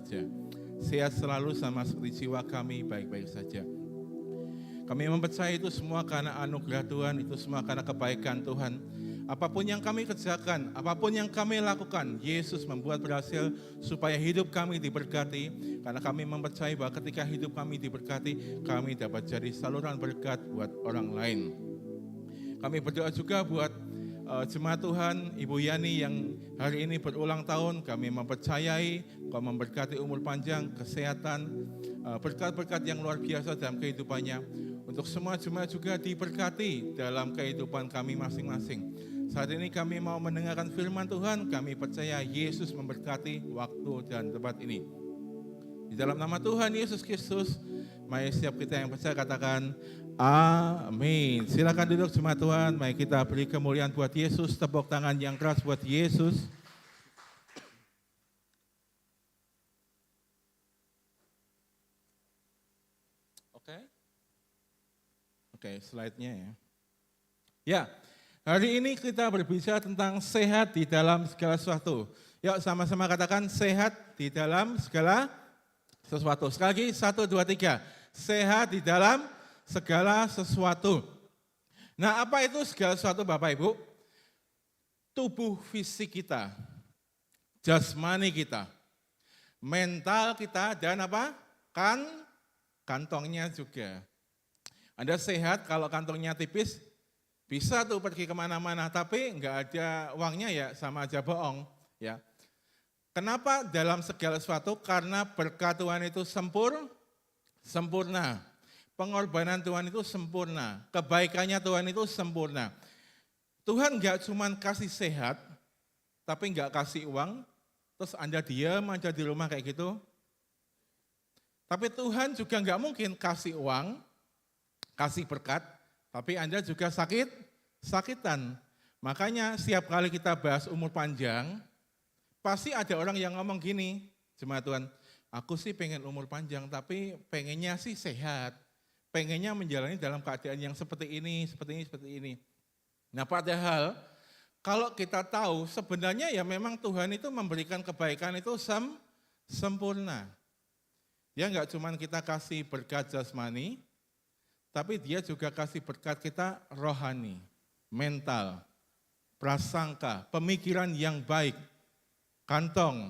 saja. Sehat selalu sama seperti jiwa kami baik-baik saja. Kami mempercayai itu semua karena anugerah Tuhan, itu semua karena kebaikan Tuhan. Apapun yang kami kerjakan, apapun yang kami lakukan, Yesus membuat berhasil supaya hidup kami diberkati. Karena kami mempercayai bahwa ketika hidup kami diberkati, kami dapat jadi saluran berkat buat orang lain. Kami berdoa juga buat jemaat Tuhan, Ibu Yani yang hari ini berulang tahun. Kami mempercayai Kau memberkati umur panjang, kesehatan, berkat-berkat yang luar biasa dalam kehidupannya. Untuk semua jemaat juga diberkati dalam kehidupan kami masing-masing. Saat ini kami mau mendengarkan firman Tuhan, kami percaya Yesus memberkati waktu dan tempat ini. Di dalam nama Tuhan Yesus Kristus, mari setiap kita yang percaya katakan amin. Silakan duduk jemaat Tuhan, mari kita beri kemuliaan buat Yesus, tepuk tangan yang keras buat Yesus. Oke, slide-nya ya. Ya, hari ini kita berbicara tentang sehat di dalam segala sesuatu. Yuk sama-sama katakan sehat di dalam segala sesuatu. Sekali lagi, 1, 2, 3. Sehat di dalam segala sesuatu. Nah, apa itu segala sesuatu Bapak Ibu? Tubuh fisik kita, jasmani kita, mental kita, dan apa? Kantongnya juga. Anda sehat kalau kantongnya tipis, bisa tuh pergi kemana-mana, tapi enggak ada uangnya ya sama aja bohong. Ya. Kenapa dalam segala sesuatu? Karena berkat Tuhan itu sempurna. Pengorbanan Tuhan itu sempurna. Kebaikannya Tuhan itu sempurna. Tuhan enggak cuma kasih sehat, tapi enggak kasih uang, terus Anda diam aja di rumah kayak gitu. Tapi Tuhan juga enggak mungkin kasih uang, kasih berkat, tapi Anda juga sakitan. Makanya setiap kali kita bahas umur panjang, pasti ada orang yang ngomong gini, jemaat Tuhan, aku sih pengen umur panjang, tapi pengennya sih sehat, pengennya menjalani dalam keadaan yang seperti ini. Nah padahal, kalau kita tahu sebenarnya ya memang Tuhan itu memberikan kebaikan itu sempurna. Dia enggak cuma kita kasih berkat jasmani, tapi dia juga kasih berkat kita rohani, mental, prasangka, pemikiran yang baik, kantong,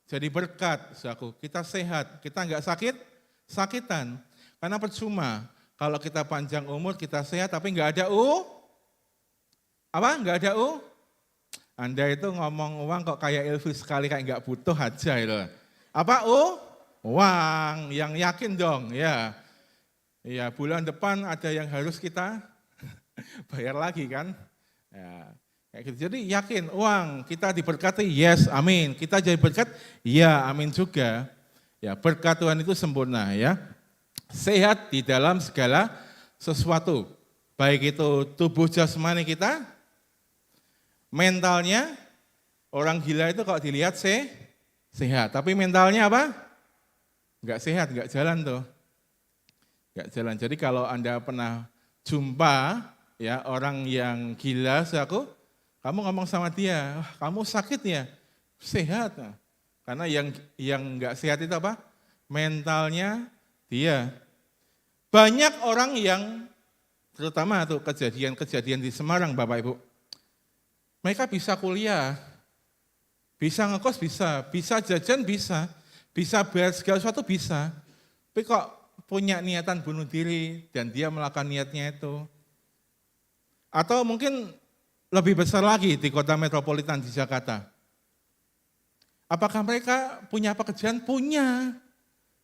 jadi berkat, saudaraku. Kita sehat, kita enggak sakitan. Karena percuma kalau kita panjang umur, kita sehat, tapi enggak ada Enggak ada Anda itu ngomong uang kok kayak Elvis sekali, kayak enggak butuh aja itu. Apa Uang, yang yakin dong, ya. Iya, bulan depan ada yang harus kita bayar lagi kan. Ya, kayak gitu. Jadi yakin uang kita diberkati, yes, amin. Kita jadi berkat, ya, amin juga. Ya, berkat Tuhan itu sempurna ya. Sehat di dalam segala sesuatu. Baik itu tubuh jasmani kita, mentalnya, orang gila itu kalau dilihat sehat. Tapi mentalnya apa? Enggak sehat, enggak jalan tuh. Enggak jalan. Jadi kalau Anda pernah jumpa ya orang yang gila, kamu ngomong sama dia, kamu sakit ya? Sehat. Karena yang enggak sehat itu apa? Mentalnya dia. Banyak orang yang, terutama tuh kejadian-kejadian di Semarang Bapak Ibu, mereka bisa kuliah, bisa ngekos bisa jajan bisa bayar segala sesuatu bisa, tapi kok punya niatan bunuh diri dan dia melakukan niatnya itu. Atau mungkin lebih besar lagi di kota metropolitan di Jakarta. Apakah mereka punya pekerjaan? Punya.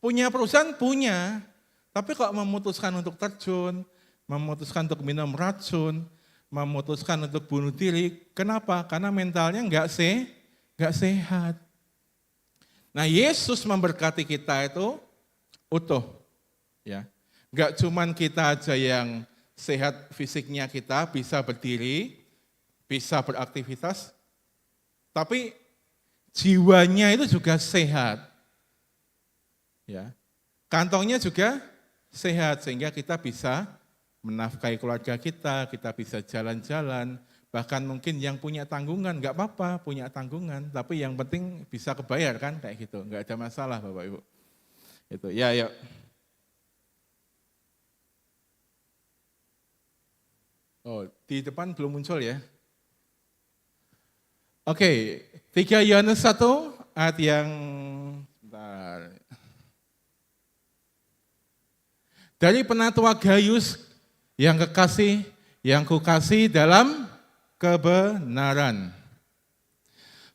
Punya perusahaan? Punya. Tapi kok memutuskan untuk terjun, memutuskan untuk minum racun, memutuskan untuk bunuh diri. Kenapa? Karena mentalnya enggak sehat. Nah Yesus memberkati kita itu utuh. Ya, enggak cuman kita aja yang sehat fisiknya kita, bisa berdiri, bisa beraktivitas, tapi jiwanya itu juga sehat. Ya, kantongnya juga sehat sehingga kita bisa menafkahi keluarga kita bisa jalan-jalan, Bahkan mungkin yang punya tanggungan, nggak apa-apa punya tanggungan, tapi yang penting bisa kebayar kan, kayak gitu. Nggak ada masalah Bapak Ibu. Itu ya, yuk. Oh, di depan belum muncul ya. Oke, 3 Yohanes 1 ayat yang bentar. Dari penatua Gaius yang kekasih, yang kukasih dalam kebenaran.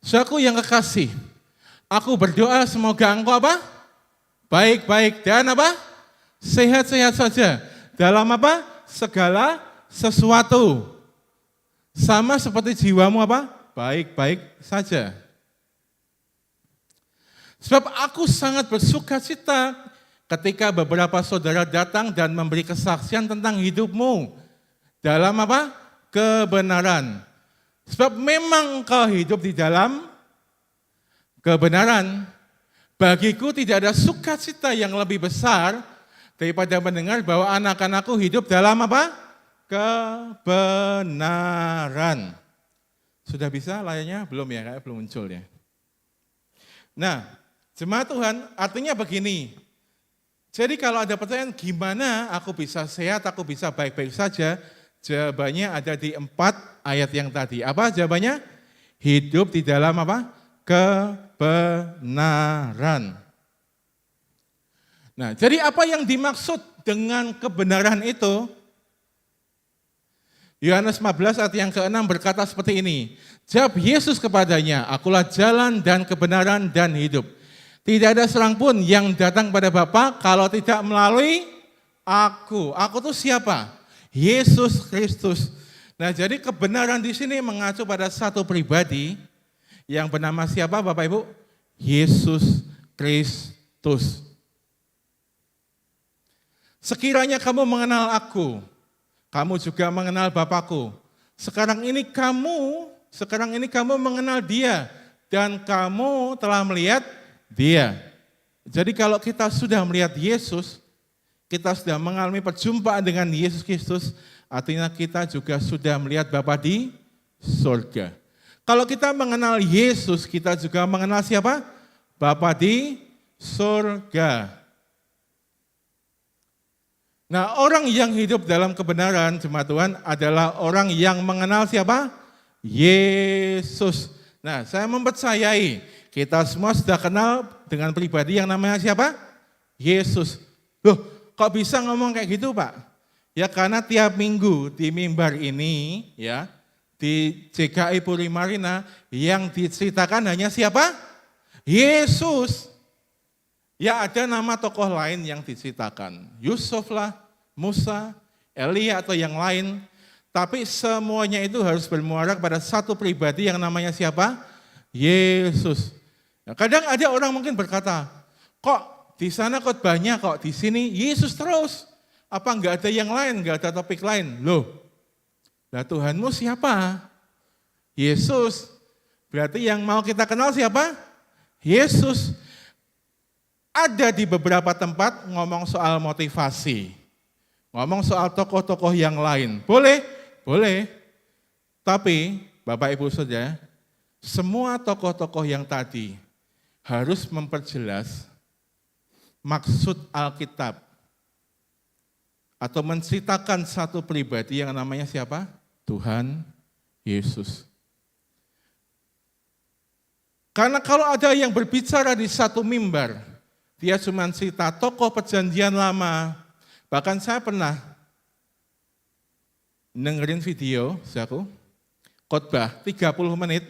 Saudaraku yang kekasih, aku berdoa semoga engkau apa? Baik-baik dan apa? Sehat-sehat saja. Dalam apa? Segala sesuatu. Sama seperti jiwamu apa? Baik-baik saja. Sebab aku sangat bersuka cita ketika beberapa saudara datang dan memberi kesaksian tentang hidupmu dalam apa? Kebenaran. Sebab memang kau hidup di dalam kebenaran. Bagiku tidak ada sukacita yang lebih besar daripada mendengar bahwa anak-anakku hidup dalam apa? Kebenaran. Sudah bisa layarnya? Belum ya, kayak belum muncul ya. Nah, jemaat Tuhan artinya begini. Jadi kalau ada pertanyaan gimana aku bisa sehat, aku bisa baik-baik saja, jawabannya ada di 4 ayat yang tadi. Apa jawabannya? Hidup di dalam apa? Kebenaran. Nah, jadi apa yang dimaksud dengan kebenaran itu? Yohanes 15 ayat yang ke-6 berkata seperti ini. Jawab Yesus kepadanya, akulah jalan dan kebenaran dan hidup. Tidak ada seorang pun yang datang pada Bapa kalau tidak melalui aku. Aku itu siapa? Yesus Kristus. Nah, jadi kebenaran di sini mengacu pada satu pribadi yang bernama siapa Bapak Ibu? Yesus Kristus. Sekiranya kamu mengenal aku, kamu juga mengenal Bapakku. Sekarang ini kamu mengenal Dia dan kamu telah melihat Dia. Jadi kalau kita sudah melihat Yesus, kita sudah mengalami perjumpaan dengan Yesus Kristus, artinya kita juga sudah melihat Bapa di surga. Kalau kita mengenal Yesus, kita juga mengenal siapa? Bapa di surga. Nah, orang yang hidup dalam kebenaran, jemaat Tuhan, adalah orang yang mengenal siapa? Yesus. Nah, saya mempercayai kita semua sudah kenal dengan pribadi yang namanya siapa? Yesus. Loh, kok bisa ngomong kayak gitu, Pak? Ya karena tiap minggu di mimbar ini, ya, di JKI Puri Marina, yang diceritakan hanya siapa? Yesus. Ya ada nama tokoh lain yang diceritakan. Yusuf lah, Musa, Elia atau yang lain. Tapi semuanya itu harus bermuara pada satu pribadi yang namanya siapa? Yesus. Nah, kadang ada orang mungkin berkata, kok di sana khotbahnya kok di sini Yesus terus? Apa enggak ada yang lain, enggak ada topik lain? Loh, lah Tuhanmu siapa? Yesus. Berarti yang mau kita kenal siapa? Yesus. Ada di beberapa tempat ngomong soal motivasi, ngomong soal tokoh-tokoh yang lain. Boleh, boleh. Tapi Bapak Ibu Saudara, semua tokoh-tokoh yang tadi harus memperjelas maksud Alkitab atau menceritakan satu pribadi yang namanya siapa? Tuhan Yesus. Karena kalau ada yang berbicara di satu mimbar, dia cuma cerita tokoh perjanjian lama. Bahkan saya pernah dengerin video, saudaraku, khotbah 30 menit,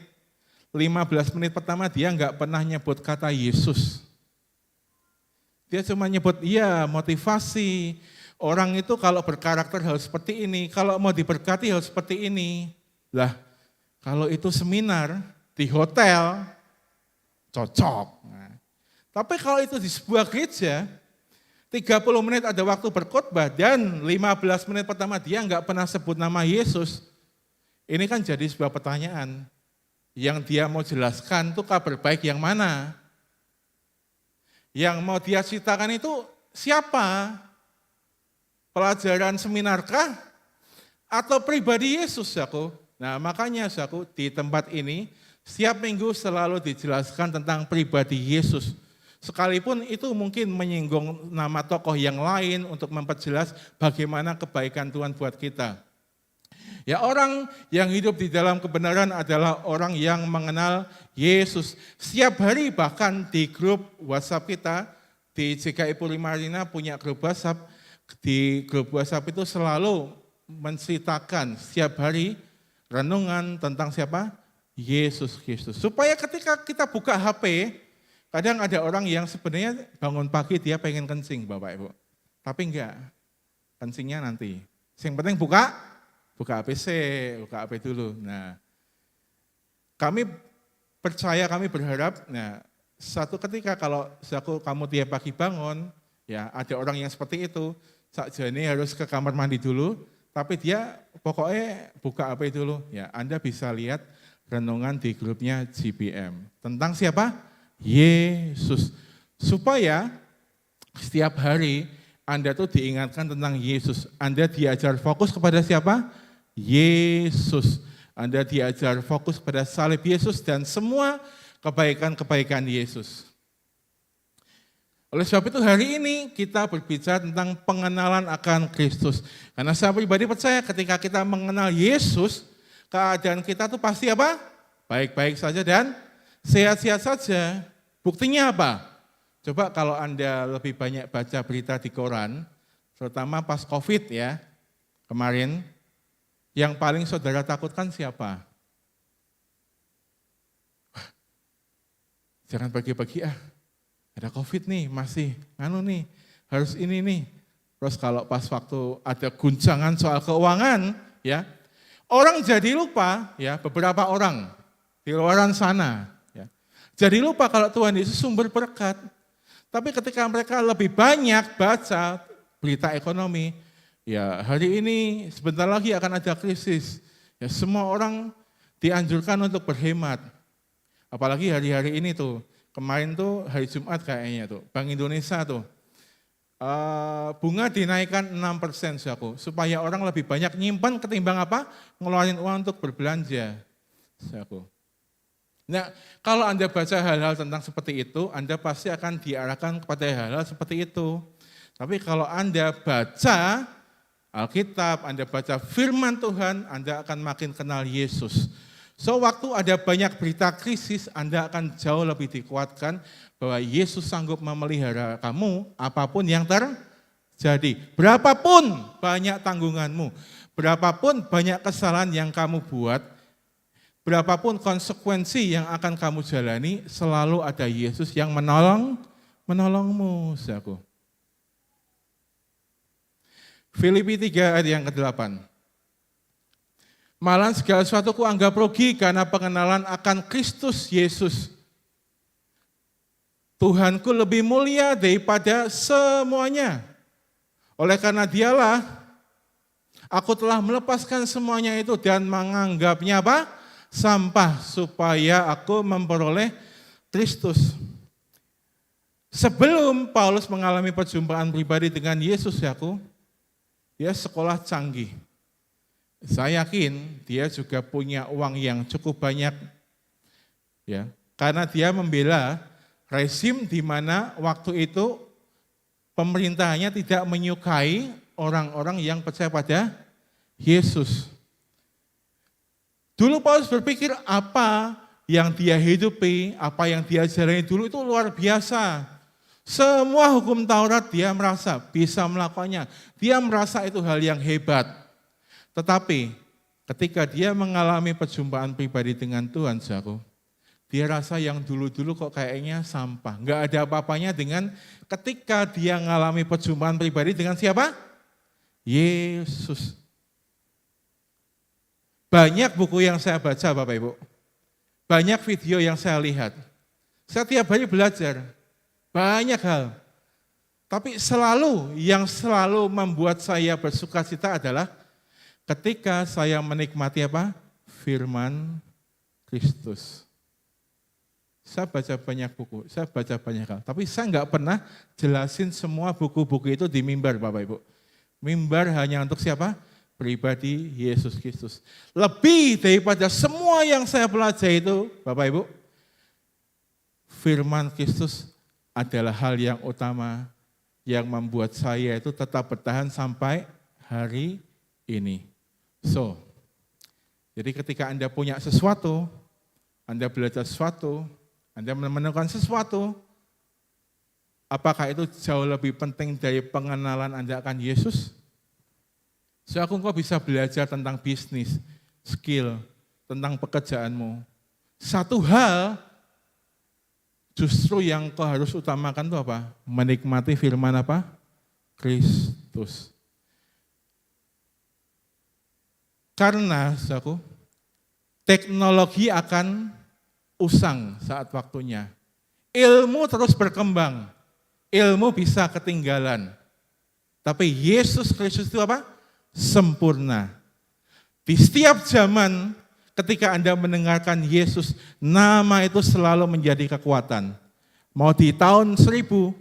15 menit pertama dia enggak pernah nyebut kata Yesus. Dia cuma nyebut, iya motivasi, orang itu kalau berkarakter harus seperti ini, kalau mau diberkati harus seperti ini. Lah, kalau itu seminar di hotel, cocok. Tapi kalau itu di sebuah gereja, 30 menit ada waktu berkhotbah dan 15 menit pertama dia enggak pernah sebut nama Yesus. Ini kan jadi sebuah pertanyaan. Yang dia mau jelaskan itu kabar baik yang mana? Yang mau dia ceritakan itu siapa? Pelajaran seminarkah? Atau pribadi Yesus, aku? Nah makanya saudaraku di tempat ini setiap minggu selalu dijelaskan tentang pribadi Yesus. Sekalipun itu mungkin menyinggung nama tokoh yang lain untuk memperjelas bagaimana kebaikan Tuhan buat kita. Ya orang yang hidup di dalam kebenaran adalah orang yang mengenal Yesus. Setiap hari bahkan di grup WhatsApp kita, di GKI Purima Arena punya grup WhatsApp. Di grup WhatsApp itu selalu menceritakan setiap hari renungan tentang siapa? Yesus Kristus. Supaya ketika kita buka HP, kadang ada orang yang sebenarnya bangun pagi dia pengen kencing Bapak Ibu. Tapi enggak, kencingnya nanti. Yang penting buka HP buka HP dulu. Nah, kami percaya, kami berharap, nah satu ketika kalau kamu tiap pagi bangun, ya ada orang yang seperti itu, sakjane harus ke kamar mandi dulu, tapi dia pokoknya buka HP dulu. Ya, Anda bisa lihat renungan di grupnya GPM. Tentang siapa? Yesus. Supaya setiap hari Anda tuh diingatkan tentang Yesus. Anda diajar fokus kepada siapa? Yesus. Anda diajar fokus pada salib Yesus dan semua kebaikan-kebaikan Yesus. Oleh sebab itu hari ini kita berbicara tentang pengenalan akan Kristus. Karena saya pribadi percaya ketika kita mengenal Yesus, keadaan kita tuh pasti apa? Baik-baik saja dan sehat-sehat saja. Buktinya apa? Coba kalau Anda lebih banyak baca berita di koran, terutama pas COVID ya, kemarin, yang paling saudara takutkan siapa? Jangan pagi-pagi ada COVID nih, masih harus ini nih. Terus kalau pas waktu ada guncangan soal keuangan, ya, orang jadi lupa, ya, beberapa orang di luar sana, ya, jadi lupa kalau Tuhan Yesus sumber berkat. Tapi ketika mereka lebih banyak baca berita ekonomi, ya hari ini sebentar lagi akan ada krisis. Ya, semua orang dianjurkan untuk berhemat. Apalagi hari-hari ini tuh, kemarin tuh hari Jumat kayaknya tuh, Bank Indonesia tuh, bunga dinaikkan 6% saudaraku, supaya orang lebih banyak nyimpan ketimbang apa? Ngeluarin uang untuk berbelanja. Saudaraku. Nah, kalau Anda baca hal-hal tentang seperti itu, Anda pasti akan diarahkan kepada hal-hal seperti itu. Tapi kalau Anda baca Alkitab, Anda baca firman Tuhan, Anda akan makin kenal Yesus. So, waktu ada banyak berita krisis, Anda akan jauh lebih dikuatkan bahwa Yesus sanggup memelihara kamu apapun yang terjadi. Berapapun banyak tanggunganmu, berapapun banyak kesalahan yang kamu buat, berapapun konsekuensi yang akan kamu jalani, selalu ada Yesus yang menolongmu, saudaraku. Filipi 3 ayat yang ke-8. Malah segala sesuatu kuanggap rugi karena pengenalan akan Kristus Yesus. Tuhanku lebih mulia daripada semuanya. Oleh karena Dialah, aku telah melepaskan semuanya itu dan menganggapnya apa? Sampah, supaya aku memperoleh Kristus. Sebelum Paulus mengalami perjumpaan pribadi dengan Yesus, dia sekolah canggih. Saya yakin dia juga punya uang yang cukup banyak, ya, karena dia membela rezim di mana waktu itu pemerintahnya tidak menyukai orang-orang yang percaya pada Yesus. Dulu Paulus berpikir apa yang dia hidupi, apa yang dia jalani dulu itu luar biasa. Semua hukum Taurat dia merasa bisa melakukannya. Dia merasa itu hal yang hebat. Tetapi ketika dia mengalami perjumpaan pribadi dengan Tuhan, saudaraku, dia rasa yang dulu-dulu kok kayaknya sampah. Enggak ada apa-apanya dengan ketika dia mengalami perjumpaan pribadi dengan siapa? Yesus. Banyak buku yang saya baca Bapak Ibu. Banyak video yang saya lihat. Saya tiap hari belajar. Banyak hal. Tapi yang selalu membuat saya bersukacita adalah ketika saya menikmati apa? Firman Kristus. Saya baca banyak buku, saya baca banyak hal. Tapi saya enggak pernah jelasin semua buku-buku itu di mimbar Bapak Ibu. Mimbar hanya untuk siapa? pribadi Yesus Kristus. Lebih daripada semua yang saya pelajari itu, Bapak Ibu, firman Kristus adalah hal yang utama yang membuat saya itu tetap bertahan sampai hari ini. So, jadi ketika Anda punya sesuatu, Anda belajar sesuatu, Anda menemukan sesuatu, apakah itu jauh lebih penting dari pengenalan Anda akan Yesus? So, engkau bisa belajar tentang bisnis, skill, tentang pekerjaanmu. Satu hal justru yang kau harus utamakan itu apa? Menikmati firman apa? Kristus. Karena, saudaraku, teknologi akan usang saat waktunya. Ilmu terus berkembang. Ilmu bisa ketinggalan. Tapi Yesus Kristus itu apa? Sempurna. Di setiap zaman, ketika Anda mendengarkan Yesus, nama itu selalu menjadi kekuatan. Mau di tahun 1000,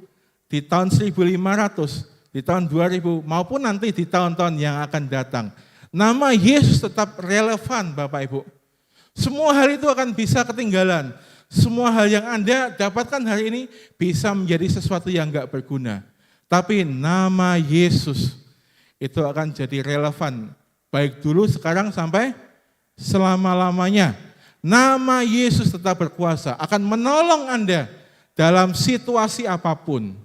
di tahun 1500, di tahun 2000, maupun nanti di tahun-tahun yang akan datang. Nama Yesus tetap relevan, Bapak Ibu. Semua hal itu akan bisa ketinggalan. Semua hal yang Anda dapatkan hari ini bisa menjadi sesuatu yang enggak berguna. Tapi nama Yesus itu akan jadi relevan. Baik dulu, sekarang, sampai selama-lamanya. Nama Yesus tetap berkuasa, akan menolong Anda dalam situasi apapun.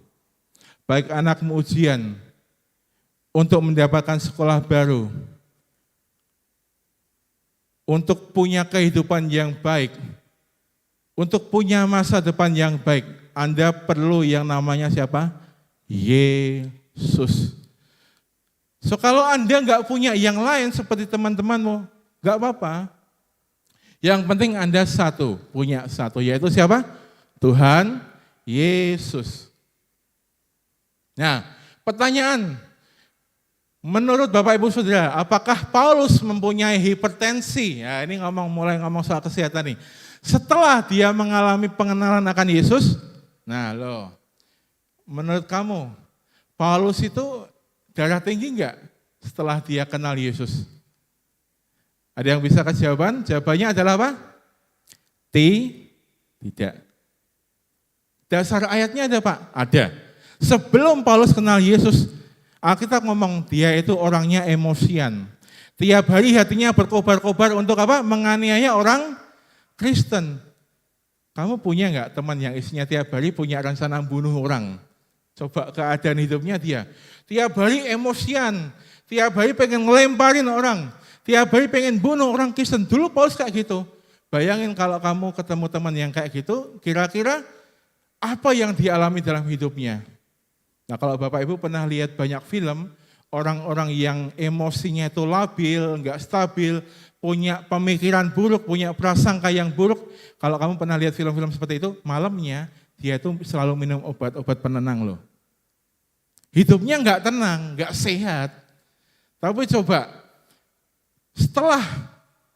Baik anakmu ujian, untuk mendapatkan sekolah baru, untuk punya kehidupan yang baik, untuk punya masa depan yang baik, Anda perlu yang namanya siapa? Yesus. So kalau Anda nggak punya yang lain seperti teman-temanmu, nggak apa-apa. Yang penting Anda satu, punya satu, yaitu siapa? Tuhan Yesus. Nah, pertanyaan, menurut Bapak Ibu Saudara, apakah Paulus mempunyai hipertensi? Ya, ini mulai ngomong soal kesehatan nih. Setelah dia mengalami pengenalan akan Yesus, nah loh, menurut kamu, Paulus itu darah tinggi enggak setelah dia kenal Yesus? Ada yang bisa kasih jawaban? Jawabannya adalah apa? Tidak. Dasar ayatnya ada, Pak? Ada. Sebelum Paulus kenal Yesus, Alkitab ngomong dia itu orangnya emosian. Tiap hari hatinya berkobar-kobar untuk apa? Menganiaya orang Kristen. Kamu punya enggak teman yang isinya tiap hari punya rencana bunuh orang? Coba keadaan hidupnya dia. Tiap hari emosian, tiap hari pengen ngelemparin orang, tiap hari pengen bunuh orang Kristen. Dulu Paulus kayak gitu. Bayangin kalau kamu ketemu teman yang kayak gitu, kira-kira apa yang dialami dalam hidupnya? Nah kalau Bapak Ibu pernah lihat banyak film, orang-orang yang emosinya itu labil, enggak stabil, punya pemikiran buruk, punya prasangka yang buruk. Kalau kamu pernah lihat film-film seperti itu, malamnya dia itu selalu minum obat-obat penenang loh. Hidupnya enggak tenang, enggak sehat. Tapi coba, setelah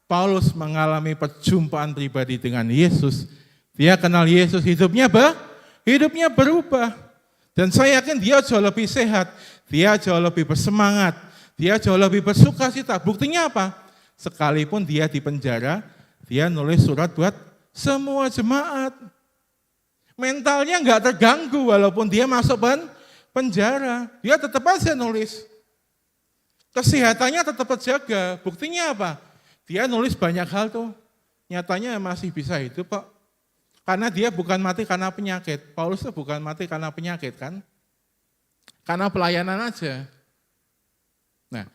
Paulus mengalami perjumpaan pribadi dengan Yesus, dia kenal Yesus, hidupnya berubah. Dan saya yakin dia jauh lebih sehat, dia jauh lebih bersemangat, dia jauh lebih bersukacita. Buktinya apa? Sekalipun dia di penjara, dia nulis surat buat semua jemaat. Mentalnya enggak terganggu walaupun dia masuk penjara, dia tetap aja nulis. Kesehatannya tetap terjaga. Buktinya apa? Dia nulis banyak hal tuh. Nyatanya masih bisa hidup kok. Karena dia bukan mati karena penyakit. Paulus itu bukan mati karena penyakit kan. Karena pelayanan aja. Nah,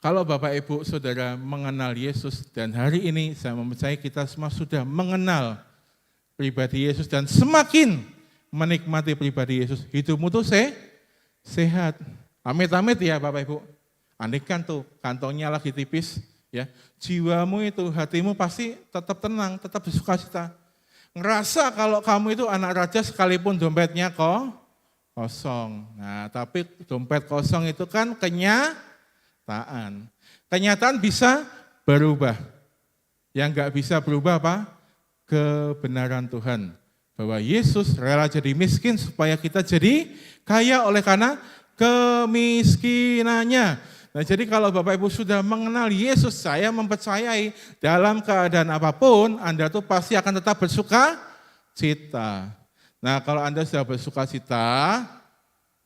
kalau Bapak Ibu Saudara mengenal Yesus dan hari ini saya percaya kita semua sudah mengenal pribadi Yesus dan semakin menikmati pribadi Yesus, hidupmu tuh sehat. Amit-amit ya Bapak Ibu. Andai kan tuh kantongnya lagi tipis, ya jiwamu itu, hatimu pasti tetap tenang, tetap bersukacita. Ngerasa kalau kamu itu anak raja sekalipun dompetnya kosong. Nah, tapi dompet kosong itu kan kenyataan. Kenyataan bisa berubah. Yang enggak bisa berubah apa? Kebenaran Tuhan. Bahwa Yesus rela jadi miskin supaya kita jadi kaya oleh karena kemiskinannya. Nah jadi kalau Bapak Ibu sudah mengenal Yesus, saya mempercayai dalam keadaan apapun, Anda tuh pasti akan tetap bersuka cita. Nah kalau Anda sudah bersuka cita,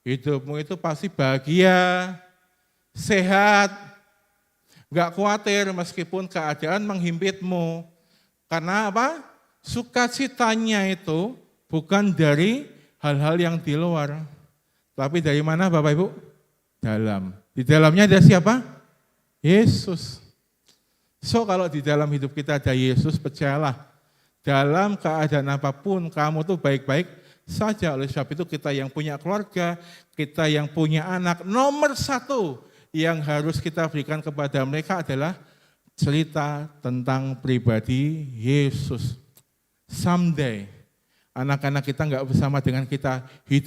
hidupmu itu pasti bahagia, sehat, gak khawatir meskipun keadaan menghimpitmu. Karena apa? Sukacitanya itu bukan dari hal-hal yang di luar. Tapi dari mana Bapak Ibu? Dalam. Di dalamnya ada siapa? Yesus. So kalau di dalam hidup kita ada Yesus, percayalah, dalam keadaan apapun kamu tuh baik-baik saja. Oleh sebab itu kita yang punya keluarga, kita yang punya anak, nomor satu yang harus kita berikan kepada mereka adalah cerita tentang pribadi Yesus. Someday anak-anak kita nggak bersama dengan kita hidup